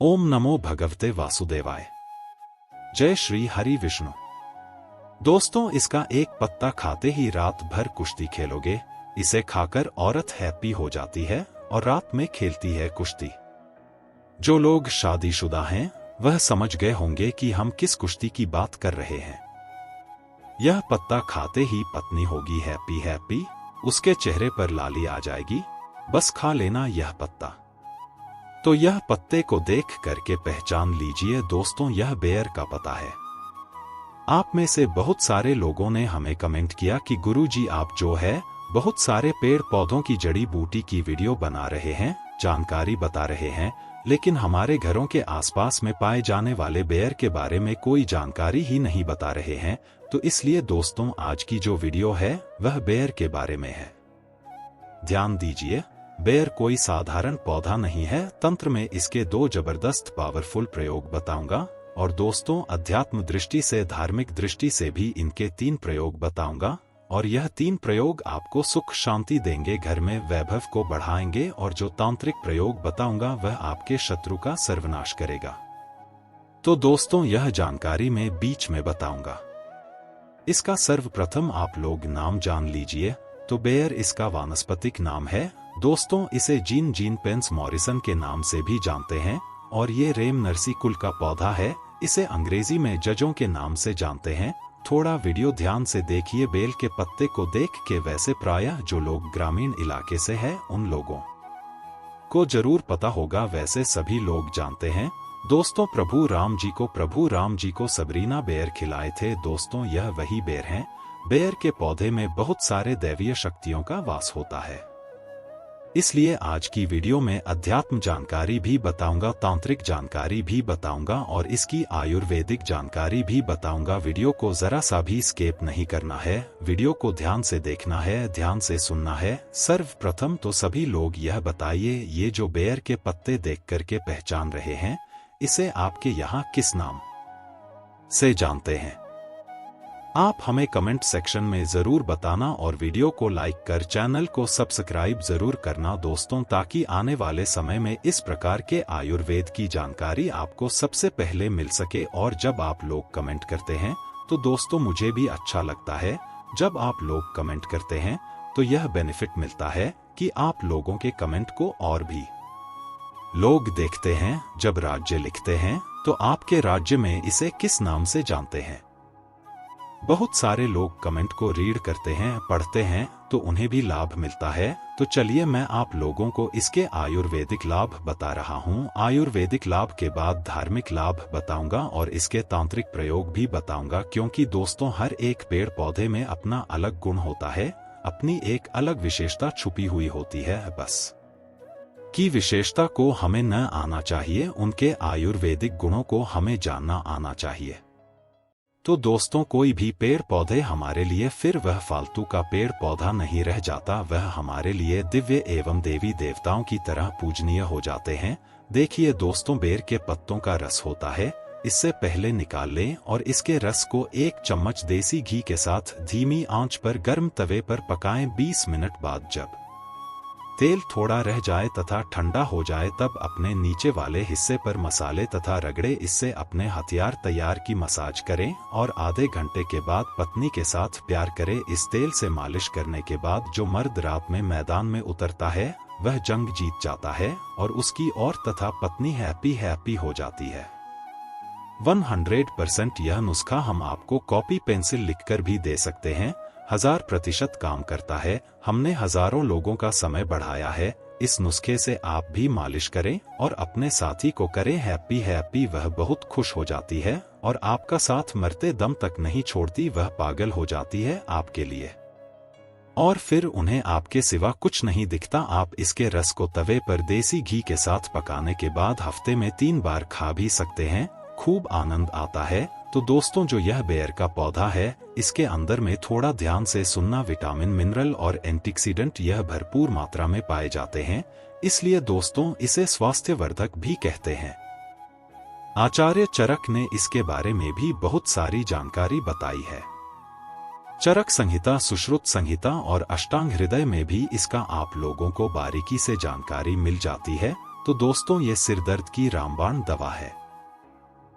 ओम नमो भगवते वासुदेवाय। जय श्री हरि विष्णु। दोस्तों, इसका एक पत्ता खाते ही रात भर कुश्ती खेलोगे। इसे खाकर औरत हैप्पी हो जाती है और रात में खेलती है कुश्ती। जो लोग शादीशुदा हैं वह समझ गए होंगे कि हम किस कुश्ती की बात कर रहे हैं। यह पत्ता खाते ही पत्नी होगी हैप्पी हैप्पी, उसके चेहरे पर लाली आ जाएगी। बस खा लेना यह पत्ता। तो यह पत्ते को देख करके पहचान लीजिए दोस्तों, यह बेर का पत्ता है। आप में से बहुत सारे लोगों ने हमें कमेंट किया कि गुरुजी आप जो है बहुत सारे पेड़ पौधों की जड़ी बूटी की वीडियो बना रहे हैं, जानकारी बता रहे हैं, लेकिन हमारे घरों के आसपास में पाए जाने वाले बेर के बारे में कोई जानकारी ही नहीं बता रहे हैं। तो इसलिए दोस्तों, आज की जो वीडियो है वह बेर के बारे में है। ध्यान दीजिए, बेर कोई साधारण पौधा नहीं है। तंत्र में इसके दो जबरदस्त पावरफुल प्रयोग बताऊंगा और दोस्तों, अध्यात्म दृष्टि से धार्मिक दृष्टि से भी इनके 3 प्रयोग बताऊंगा। और यह 3 प्रयोग आपको सुख शांति देंगे, घर में वैभव को बढ़ाएंगे। और जो तांत्रिक प्रयोग बताऊंगा वह आपके शत्रु का सर्वनाश करेगा। तो दोस्तों, यह जानकारी मैं बीच में बताऊंगा। इसका सर्वप्रथम आप लोग नाम जान लीजिए। तो बेर इसका वानस्पतिक नाम है। दोस्तों, इसे जीन पेंस मॉरिसन के नाम से भी जानते हैं और ये रेम नर्सी कुल का पौधा है। इसे अंग्रेजी में जजों के नाम से जानते हैं। थोड़ा वीडियो ध्यान से देखिए। बेल के पत्ते को देख के वैसे प्रायः जो लोग ग्रामीण इलाके से हैं उन लोगों को जरूर पता होगा, वैसे सभी लोग जानते हैं। दोस्तों, प्रभु राम जी को सबरीना बेर खिलाए थे। दोस्तों, यह वही बेर हैं। बेर के पौधे में बहुत सारे दैवीय शक्तियों का वास होता है। इसलिए आज की वीडियो में अध्यात्म जानकारी भी बताऊंगा, तांत्रिक जानकारी भी बताऊंगा और इसकी आयुर्वेदिक जानकारी भी बताऊंगा। वीडियो को जरा सा भी स्किप नहीं करना है, वीडियो को ध्यान से देखना है, ध्यान से सुनना है। सर्वप्रथम तो सभी लोग यह बताइए, ये जो बेर के पत्ते देख करके पहचान रहे हैं, इसे आपके यहाँ किस नाम से जानते हैं? आप हमें कमेंट सेक्शन में जरूर बताना और वीडियो को लाइक कर चैनल को सब्सक्राइब जरूर करना दोस्तों, ताकि आने वाले समय में इस प्रकार के आयुर्वेद की जानकारी आपको सबसे पहले मिल सके। और जब आप लोग कमेंट करते हैं तो दोस्तों, मुझे भी अच्छा लगता है। जब आप लोग कमेंट करते हैं तो यह बेनिफिट मिलता है कि आप लोगों के कमेंट को और भी लोग देखते हैं। जब राज्य लिखते हैं तो आपके राज्य में इसे किस नाम से जानते हैं? बहुत सारे लोग कमेंट को रीड करते हैं, पढ़ते हैं, तो उन्हें भी लाभ मिलता है। तो चलिए मैं आप लोगों को इसके आयुर्वेदिक लाभ बता रहा हूँ। आयुर्वेदिक लाभ के बाद धार्मिक लाभ बताऊंगा और इसके तांत्रिक प्रयोग भी बताऊंगा, क्योंकि दोस्तों, हर एक पेड़ पौधे में अपना अलग गुण होता है, अपनी एक अलग विशेषता छुपी हुई होती है। बस की विशेषता को हमें न आना चाहिए, उनके आयुर्वेदिक गुणों को हमें जानना आना चाहिए। तो दोस्तों, कोई भी पेड़ पौधे हमारे लिए फिर वह फालतू का पेड़ पौधा नहीं रह जाता, वह हमारे लिए दिव्य एवं देवी देवताओं की तरह पूजनीय हो जाते हैं। देखिए दोस्तों, बेर के पत्तों का रस होता है, इससे पहले निकाल लें और इसके रस को 1 चम्मच देसी घी के साथ धीमी आंच पर गर्म तवे पर पकाएं। 20 मिनट बाद जब तेल थोड़ा रह जाए तथा ठंडा हो जाए, तब अपने नीचे वाले हिस्से पर मसाले तथा रगड़े, इससे अपने हथियार तैयार की मसाज करें और आधे घंटे के बाद पत्नी के साथ प्यार करें। इस तेल से मालिश करने के बाद जो मर्द रात में मैदान में उतरता है वह जंग जीत जाता है और उसकी और तथा पत्नी हैप्पी हैप्पी हो जाती है। 100% यह नुस्खा हम आपको कॉपी पेंसिल लिखकर भी दे सकते हैं। 1000% काम करता है। हमने हजारों लोगों का समय बढ़ाया है। इस नुस्खे से आप भी मालिश करें और अपने साथी को करें हैप्पी हैप्पी, वह बहुत खुश हो जाती है और आपका साथ मरते दम तक नहीं छोड़ती, वह पागल हो जाती है आपके लिए और फिर उन्हें आपके सिवा कुछ नहीं दिखता। आप इसके रस को तवे पर देसी घी के साथ पकाने के बाद हफ्ते में 3 बार खा भी सकते हैं, खूब आनंद आता है। तो दोस्तों, जो यह बेर का पौधा है, इसके अंदर में थोड़ा ध्यान से सुनना, विटामिन, मिनरल और एंटीऑक्सीडेंट यह भरपूर मात्रा में पाए जाते हैं। इसलिए दोस्तों, इसे स्वास्थ्यवर्धक भी कहते हैं। आचार्य चरक ने इसके बारे में भी बहुत सारी जानकारी बताई है। चरक संहिता, सुश्रुत संहिता और अष्टांग हृदय में भी इसका आप लोगों को बारीकी से जानकारी मिल जाती है। तो दोस्तों ये सिर दर्द की रामबाण दवा है।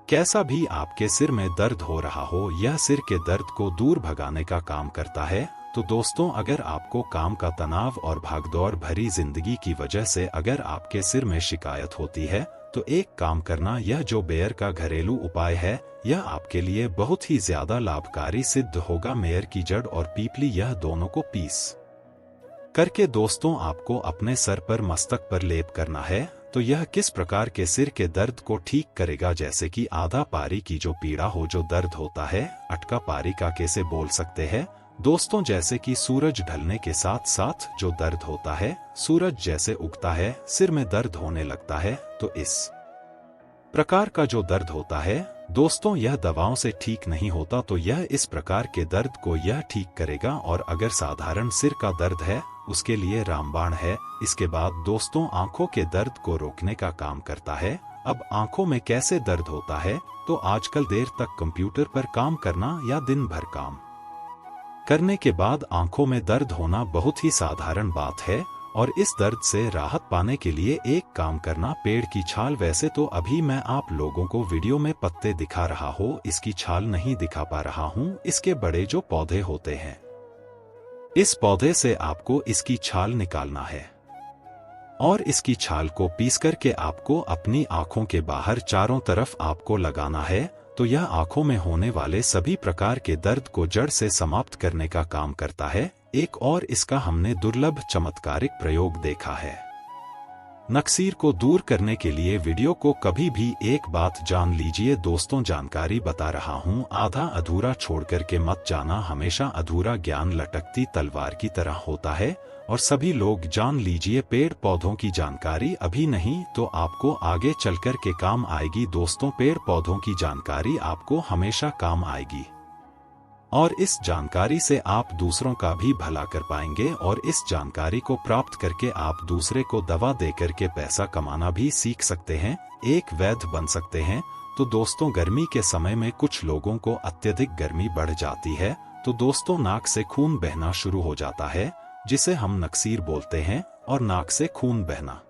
कैसा भी आपके सिर में दर्द हो रहा हो, यह सिर के दर्द को दूर भगाने का काम करता है। तो दोस्तों, अगर आपको काम का तनाव और भागदौड़ भरी जिंदगी की वजह से अगर आपके सिर में शिकायत होती है, तो एक काम करना, यह जो बेर का घरेलू उपाय है, यह आपके लिए बहुत ही ज्यादा लाभकारी सिद्ध होगा। मेर की जड़ और पीपली, यह दोनों को पीस करके दोस्तों आपको अपने सर पर, मस्तक पर लेप करना है। तो यह किस प्रकार के सिर के दर्द को ठीक करेगा, जैसे कि आधा पारी की जो पीड़ा हो, जो दर्द होता है, अटका पारी का कैसे बोल सकते हैं दोस्तों, जैसे कि सूरज ढलने के साथ साथ जो दर्द होता है, सूरज जैसे उगता है, सिर में दर्द होने लगता है। तो इस प्रकार का जो दर्द होता है दोस्तों, यह दवाओं से ठीक नहीं होता। तो यह इस प्रकार के दर्द को यह ठीक करेगा। और अगर साधारण सिर का दर्द है, उसके लिए रामबाण है। इसके बाद दोस्तों, आंखों के दर्द को रोकने का काम करता है। अब आंखों में कैसे दर्द होता है, तो आजकल देर तक कंप्यूटर पर काम करना या दिन भर काम करने के बाद आंखों में दर्द होना बहुत ही साधारण बात है। और इस दर्द से राहत पाने के लिए एक काम करना, पेड़ की छाल। वैसे तो अभी मैं आप लोगों को वीडियो में पत्ते दिखा रहा हूँ, इसकी छाल नहीं दिखा पा रहा हूँ। इसके बड़े जो पौधे होते हैं, इस पौधे से आपको इसकी छाल निकालना है और इसकी छाल को पीस करके आपको अपनी आंखों के बाहर चारों तरफ आपको लगाना है। तो यह आंखों में होने वाले सभी प्रकार के दर्द को जड़ से समाप्त करने का काम करता है। एक और इसका हमने दुर्लभ चमत्कारिक प्रयोग देखा है। नक्सीर को दूर करने के लिए वीडियो को कभी भी एक बात जान लीजिए दोस्तों, जानकारी बता रहा हूँ, आधा अधूरा छोड़कर के मत जाना। हमेशा अधूरा ज्ञान लटकती तलवार की तरह होता है। और सभी लोग जान लीजिए, पेड़ पौधों की जानकारी अभी नहीं तो आपको आगे चलकर के काम आएगी दोस्तों। पेड़ पौधों की जानकारी आपको हमेशा काम आएगी और इस जानकारी से आप दूसरों का भी भला कर पाएंगे। और इस जानकारी को प्राप्त करके आप दूसरे को दवा देकर के पैसा कमाना भी सीख सकते हैं, एक वैद्य बन सकते हैं। तो दोस्तों, गर्मी के समय में कुछ लोगों को अत्यधिक गर्मी बढ़ जाती है। तो दोस्तों, नाक से खून बहना शुरू हो जाता है, जिसे हम नक्सीर बोलते हैं। और नाक से खून बहना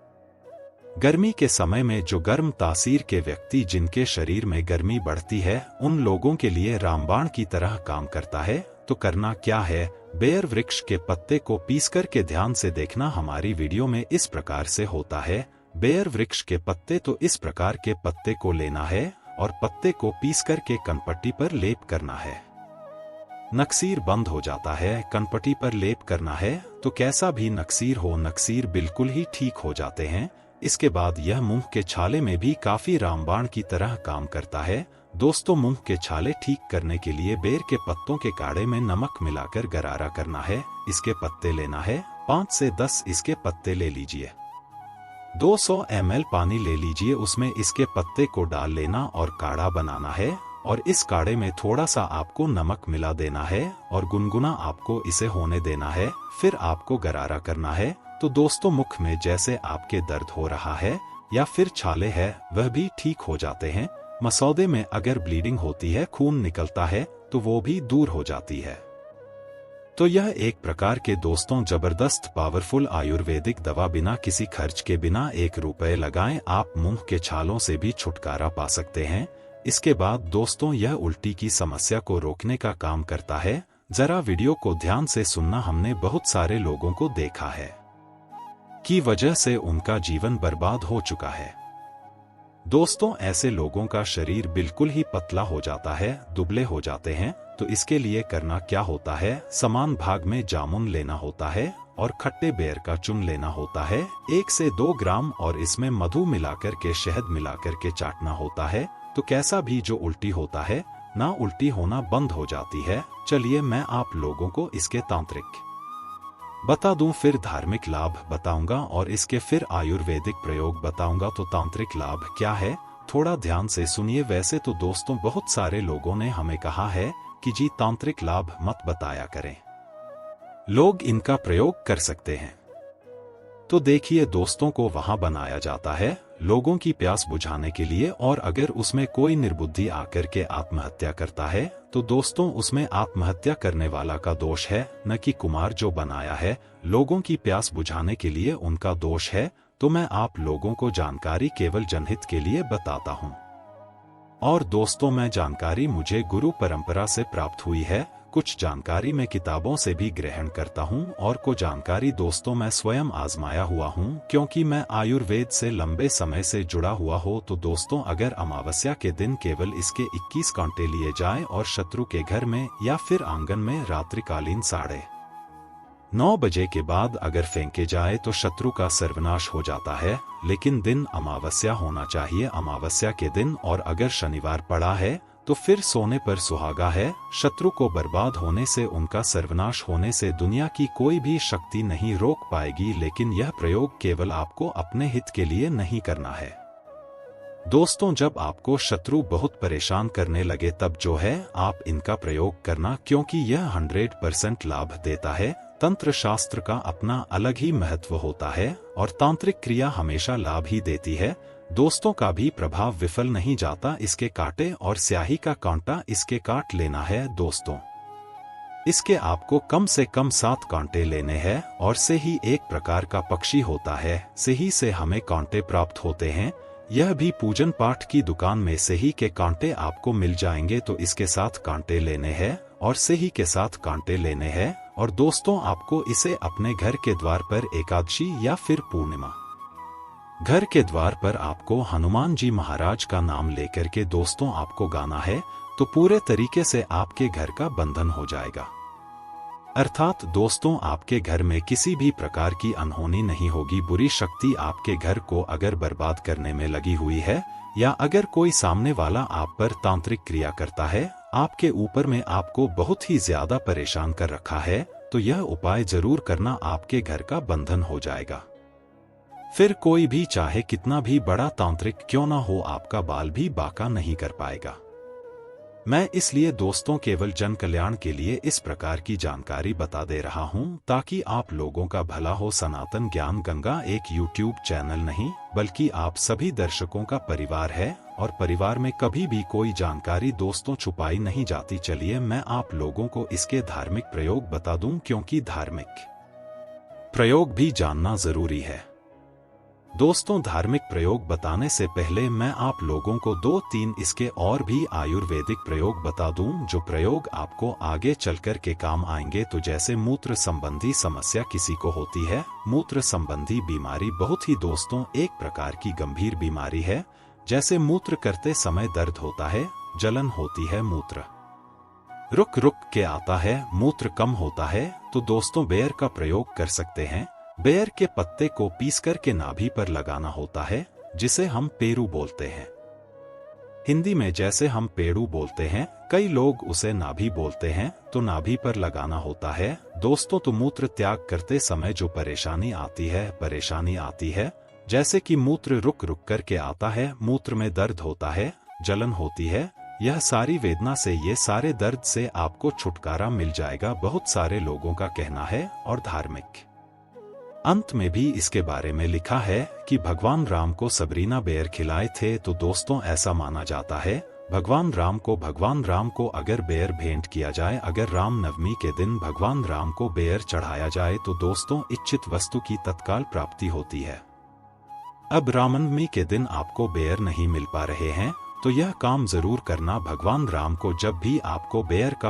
गर्मी के समय में जो गर्म तासीर के व्यक्ति, जिनके शरीर में गर्मी बढ़ती है, उन लोगों के लिए रामबाण की तरह काम करता है। तो करना क्या है, बेर वृक्ष के पत्ते को पीस करके ध्यान से देखना। हमारी वीडियो में इस प्रकार से होता है, बेर वृक्ष के पत्ते। तो इस प्रकार के पत्ते को लेना है और पत्ते को पीस करके कनपट्टी पर लेप करना है। नक्सीर बंद हो जाता है, कनपट्टी पर लेप करना है। तो कैसा भी नक्सीर हो, नक्सीर बिल्कुल ही ठीक हो जाते हैं। इसके बाद यह मुंह के छाले में भी काफी रामबाण की तरह काम करता है दोस्तों। मुंह के छाले ठीक करने के लिए बेर के पत्तों के काढ़े में नमक मिलाकर गरारा करना है। इसके पत्ते लेना है, 5 से 10 इसके पत्ते ले लीजिए। 200 ml पानी ले लीजिए, उसमें इसके पत्ते को डाल लेना और काढ़ा बनाना है। और इस काढ़े में थोड़ा सा आपको नमक मिला देना है और गुनगुना आपको इसे होने देना है। फिर आपको गरारा करना है। तो दोस्तों, मुख में जैसे आपके दर्द हो रहा है या फिर छाले है, वह भी ठीक हो जाते हैं। मसौदे में अगर ब्लीडिंग होती है, खून निकलता है, तो वो भी दूर हो जाती है। तो यह एक प्रकार के दोस्तों जबरदस्त पावरफुल आयुर्वेदिक दवा, बिना किसी खर्च के, बिना 1 रुपए लगाएं आप मुंह के छालों से भी छुटकारा पा सकते हैं। इसके बाद दोस्तों, यह उल्टी की समस्या को रोकने का काम करता है। जरा वीडियो को ध्यान से सुनना। हमने बहुत सारे लोगों को देखा है की वजह से उनका जीवन बर्बाद हो चुका है दोस्तों। ऐसे लोगों का शरीर बिल्कुल ही पतला हो जाता है, दुबले हो जाते हैं। तो इसके लिए करना क्या होता है, समान भाग में जामुन लेना होता है और खट्टे बेर का चूर्ण लेना होता है, 1 से 2 ग्राम, और इसमें मधु मिलाकर के, शहद मिलाकर के चाटना होता है। तो कैसा भी जो उल्टी होता है ना, उल्टी होना बंद हो जाती है। चलिए मैं आप लोगों को इसके तांत्रिक बता दूं, फिर धार्मिक लाभ बताऊंगा और इसके फिर आयुर्वेदिक प्रयोग बताऊंगा। तो तांत्रिक लाभ क्या है, थोड़ा ध्यान से सुनिए। वैसे तो दोस्तों, बहुत सारे लोगों ने हमें कहा है कि जी तांत्रिक लाभ मत बताया करें, लोग इनका प्रयोग कर सकते हैं। तो देखिए दोस्तों, को वहां बनाया जाता है लोगों की प्यास बुझाने के लिए। और अगर उसमें कोई निर्बुद्धि आकर के आत्महत्या करता है, तो दोस्तों उसमें आत्महत्या करने वाला का दोष है, न कि कुमार जो बनाया है लोगों की प्यास बुझाने के लिए उनका दोष है। तो मैं आप लोगों को जानकारी केवल जनहित के लिए बताता हूं। और दोस्तों, मैं जानकारी मुझे गुरु परंपरा से प्राप्त हुई है, कुछ जानकारी मैं किताबों से भी ग्रहण करता हूं और को जानकारी दोस्तों मैं स्वयं आजमाया हुआ हूं, क्योंकि मैं आयुर्वेद से लंबे समय से जुड़ा हुआ हो। तो दोस्तों, अगर अमावस्या के दिन केवल इसके 21 कांटे लिए जाएं और शत्रु के घर में या फिर आंगन में रात्रिकालीन 9:30 बजे के बाद अगर फेंके जाए तो शत्रु का सर्वनाश हो जाता है। लेकिन दिन अमावस्या होना चाहिए, अमावस्या के दिन, और अगर शनिवार पड़ा है तो फिर सोने पर सुहागा है। शत्रु को बर्बाद होने से, उनका सर्वनाश होने से दुनिया की कोई भी शक्ति नहीं रोक पाएगी। लेकिन यह प्रयोग केवल आपको अपने हित के लिए नहीं करना है दोस्तों। जब आपको शत्रु बहुत परेशान करने लगे तब जो है आप इनका प्रयोग करना, क्योंकि यह 100% लाभ देता है। तंत्र शास्त्र का अपना अलग ही महत्व होता है और तांत्रिक क्रिया हमेशा लाभ ही देती है। दोस्तों का भी प्रभाव विफल नहीं जाता। इसके कांटे और स्याही का कांटा इसके काट लेना है दोस्तों। इसके आपको कम से कम 7 कांटे लेने हैं और से ही एक प्रकार का पक्षी होता है, से ही से हमें कांटे प्राप्त होते हैं। यह भी पूजन पाठ की दुकान में से ही के कांटे आपको मिल जाएंगे। तो इसके साथ कांटे लेने हैं और से ही के साथ कांटे लेने हैं। और दोस्तों, आपको इसे अपने घर के द्वार पर एकादशी या फिर पूर्णिमा घर के द्वार पर आपको हनुमान जी महाराज का नाम लेकर के दोस्तों आपको गाना है, तो पूरे तरीके से आपके घर का बंधन हो जाएगा। अर्थात दोस्तों, आपके घर में किसी भी प्रकार की अनहोनी नहीं होगी। बुरी शक्ति आपके घर को अगर बर्बाद करने में लगी हुई है या अगर कोई सामने वाला आप पर तांत्रिक क्रिया करता है, आपके ऊपर में आपको बहुत ही ज्यादा परेशान कर रखा है, तो यह उपाय जरूर करना, आपके घर का बंधन हो जाएगा। फिर कोई भी चाहे कितना भी बड़ा तांत्रिक क्यों ना हो, आपका बाल भी बाका नहीं कर पाएगा। मैं इसलिए दोस्तों केवल जन कल्याण के लिए इस प्रकार की जानकारी बता दे रहा हूं, ताकि आप लोगों का भला हो। सनातन ज्ञान गंगा एक YouTube चैनल नहीं, बल्कि आप सभी दर्शकों का परिवार है और परिवार में कभी भी कोई जानकारी दोस्तों छुपाई नहीं जाती। चलिए मैं आप लोगों को इसके धार्मिक प्रयोग बता दूं, क्योंकि धार्मिक प्रयोग भी जानना जरूरी है। दोस्तों, धार्मिक प्रयोग बताने से पहले मैं आप लोगों को 2-3 इसके और भी आयुर्वेदिक प्रयोग बता दूं, जो प्रयोग आपको आगे चलकर के काम आएंगे। तो जैसे मूत्र संबंधी समस्या किसी को होती है, मूत्र संबंधी बीमारी बहुत ही दोस्तों एक प्रकार की गंभीर बीमारी है। जैसे मूत्र करते समय दर्द होता है, जलन होती है, मूत्र रुक रुक के आता है, मूत्र कम होता है, तो दोस्तों बेर का प्रयोग कर सकते हैं। बेर के पत्ते को पीस कर के नाभि पर लगाना होता है, जिसे हम पेरू बोलते हैं। हिंदी में जैसे हम पेड़ू बोलते हैं, कई लोग उसे नाभि बोलते हैं, तो नाभि पर लगाना होता है दोस्तों। तो मूत्र त्याग करते समय जो परेशानी आती है, जैसे कि मूत्र रुक रुक कर के आता है, मूत्र में दर्द होता है, जलन होती है, यह सारी वेदना से, ये सारे दर्द से आपको छुटकारा मिल जाएगा, बहुत सारे लोगों का कहना है। और धार्मिक अंत में भी इसके बारे में लिखा है कि भगवान राम को सबरीना बेर खिलाए थे। तो दोस्तों ऐसा माना जाता है भगवान राम को अगर बेर भेंट किया जाए, अगर राम नवमी के दिन भगवान राम को बेर चढ़ाया जाए, तो दोस्तों इच्छित वस्तु की तत्काल प्राप्ति होती है। अब रामनवमी के दिन आपको बेर नहीं मिल पा रहे हैं, तो यह काम जरूर करना। भगवान राम को जब भी आपको बेर का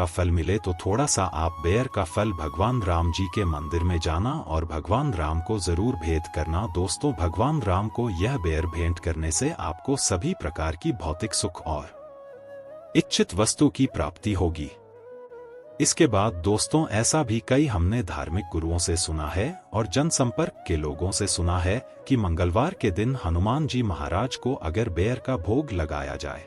फल मिले तो थोड़ा सा आप बेर का फल भगवान राम जी के मंदिर में जाना और भगवान राम को जरूर भेंट करना। दोस्तों, भगवान राम को यह बेर भेंट करने से आपको सभी प्रकार की भौतिक सुख और इच्छित वस्तु की प्राप्ति होगी। इसके बाद दोस्तों ऐसा भी कई हमने धार्मिक गुरुओं से सुना है और जनसंपर्क के लोगों से सुना है कि मंगलवार के दिन हनुमान जी महाराज को अगर बेर का भोग लगाया जाए,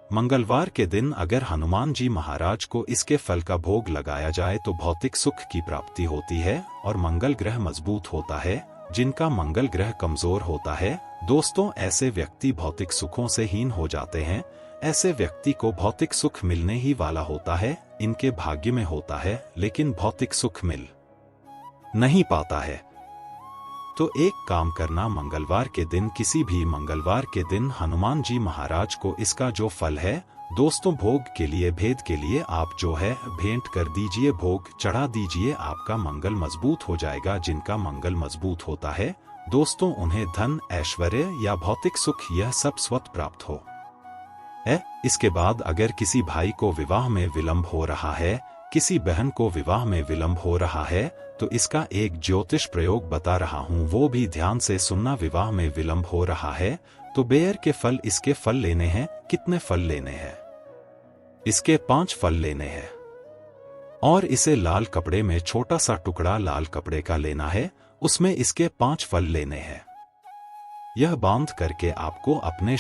मंगलवार के दिन अगर हनुमान जी महाराज को इसके फल का भोग लगाया जाए तो भौतिक सुख की प्राप्ति होती है और मंगल ग्रह मजबूत होता है। जिनका मंगल ग्रह कमजोर होता है दोस्तों, ऐसे व्यक्ति भौतिक सुखों से हीन हो जाते हैं। ऐसे व्यक्ति को भौतिक सुख मिलने ही वाला होता है, इनके भाग्य में होता है, लेकिन भौतिक सुख मिल नहीं पाता है। तो एक काम करना, मंगलवार के दिन, किसी भी मंगलवार के दिन हनुमान जी महाराज को इसका जो फल है दोस्तों भोग के लिए भेद के लिए आप जो है भेंट कर दीजिए, भोग चढ़ा दीजिए, आपका मंगल मजबूत हो जाएगा। जिनका मंगल मजबूत होता है दोस्तों उन्हें धन, ऐश्वर्य या भौतिक सुख यह सब स्वतः प्राप्त हो। इसके बाद अगर किसी भाई को विवाह में विलंब हो रहा है, किसी बहन को विवाह में विलंब हो रहा है, तो इसका एक ज्योतिष प्रयोग बता रहा हूँ, वो भी ध्यान से सुनना। विवाह में विलंब हो रहा है तो बेर के फल, इसके फल लेने हैं। कितने फल लेने हैं? इसके 5 फल लेने हैं और इसे लाल कपड़े में छोटा सा टुकड़ा लाल कपड़े का लेना है, उसमें इसके 5 फल लेने हैं। यह बांध करके आपको अपने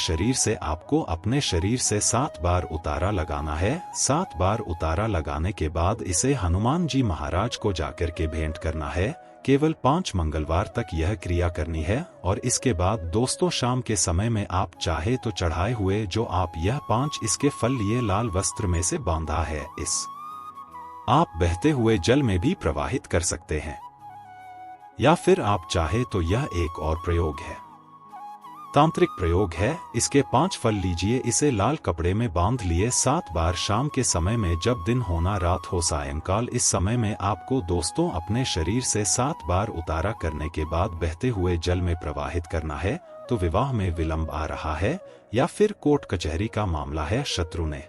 शरीर से 7 बार उतारा लगाना है। 7 बार उतारा लगाने के बाद इसे हनुमान जी महाराज को जाकर के भेंट करना है। केवल 5 मंगलवार तक यह क्रिया करनी है और इसके बाद दोस्तों शाम के समय में आप चाहे तो चढ़ाए हुए जो आप यह 5 इसके फल लिए लाल वस्त्र में से बांधा है, इस आप बहते हुए जल में भी प्रवाहित कर सकते हैं, या फिर आप चाहे तो यह एक और प्रयोग है, तांत्रिक प्रयोग है। इसके 5 फल लीजिए, इसे लाल कपड़े में बांध लिए 7 बार शाम के समय में, जब दिन होना रात हो सायंकाल, इस समय में आपको दोस्तों अपने शरीर से 7 बार उतारा करने के बाद बहते हुए जल में प्रवाहित करना है। तो विवाह में विलंब आ रहा है या फिर कोर्ट कचहरी का मामला है, शत्रु ने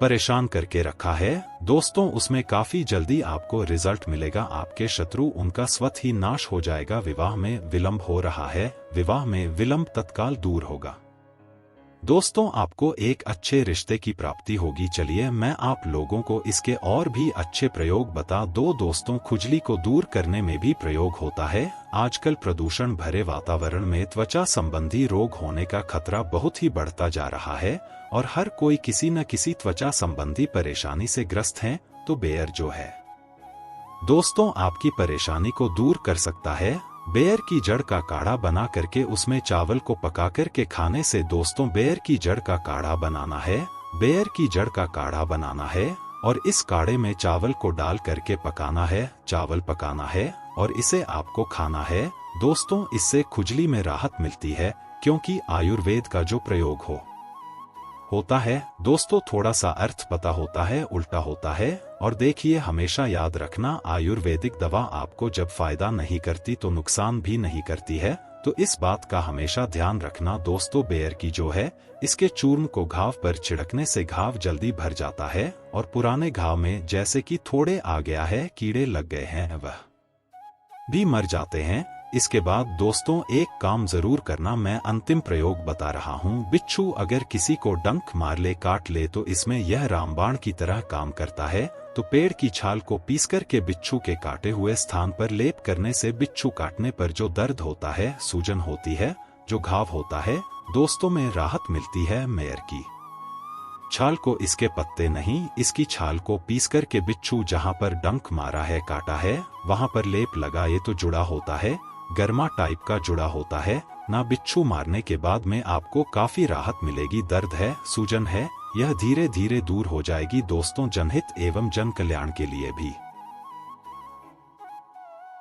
परेशान करके रखा है दोस्तों, उसमें काफी जल्दी आपको रिजल्ट मिलेगा। आपके शत्रु उनका स्वतः ही नाश हो जाएगा। विवाह में विलंब हो रहा है, विवाह में विलंब तत्काल दूर होगा दोस्तों, आपको एक अच्छे रिश्ते की प्राप्ति होगी। चलिए मैं आप लोगों को इसके और भी अच्छे प्रयोग बता दो दोस्तों। खुजली को दूर करने में भी प्रयोग होता है। आजकल प्रदूषण भरे वातावरण में त्वचा संबंधी रोग होने का खतरा बहुत ही बढ़ता जा रहा है और हर कोई किसी न किसी त्वचा संबंधी परेशानी से ग्रस्त है। तो बेर जो है दोस्तों आपकी परेशानी को दूर कर सकता है। बेर की जड़ का काढ़ा बना करके उसमें चावल को पका करके खाने से दोस्तों, बेर की जड़ का काढ़ा बनाना है, बेर की जड़ का काढ़ा बनाना है और इस काढ़े में चावल को डाल करके पकाना है, चावल पकाना है और इसे आपको खाना है दोस्तों। इससे खुजली में राहत मिलती है, क्योंकि आयुर्वेद का जो प्रयोग होता है दोस्तों, थोड़ा सा अर्थ पता होता है, उल्टा होता है। और देखिए हमेशा याद रखना, आयुर्वेदिक दवा आपको जब फायदा नहीं करती तो नुकसान भी नहीं करती है। तो इस बात का हमेशा ध्यान रखना दोस्तों। बेर की जो है इसके चूर्ण को घाव पर छिड़कने से घाव जल्दी भर जाता है और पुराने घाव में जैसे कि थोड़े आ गया है, कीड़े लग गए हैं, वह भी मर जाते हैं। इसके बाद दोस्तों एक काम जरूर करना, मैं अंतिम प्रयोग बता रहा हूँ। बिच्छू अगर किसी को डंक मार ले, काट ले, तो इसमें यह रामबाण की तरह काम करता है। तो पेड़ की छाल को पीस करके बिच्छू के काटे हुए स्थान पर लेप करने से बिच्छू काटने पर जो दर्द होता है, सूजन होती है, जो घाव होता है दोस्तों, में राहत मिलती है। मेयर की छाल को, इसके पत्ते नहीं, इसकी छाल को पीस करके बिच्छू जहाँ पर डंक मारा है, काटा है, वहाँ पर लेप लगाए तो जुड़ा होता है, गर्मा टाइप का जुड़ा होता है ना। बिच्छू मारने के बाद में आपको काफी राहत मिलेगी। दर्द है, सूजन है, यह धीरे धीरे दूर हो जाएगी दोस्तों। जनहित एवं जन कल्याण के लिए भी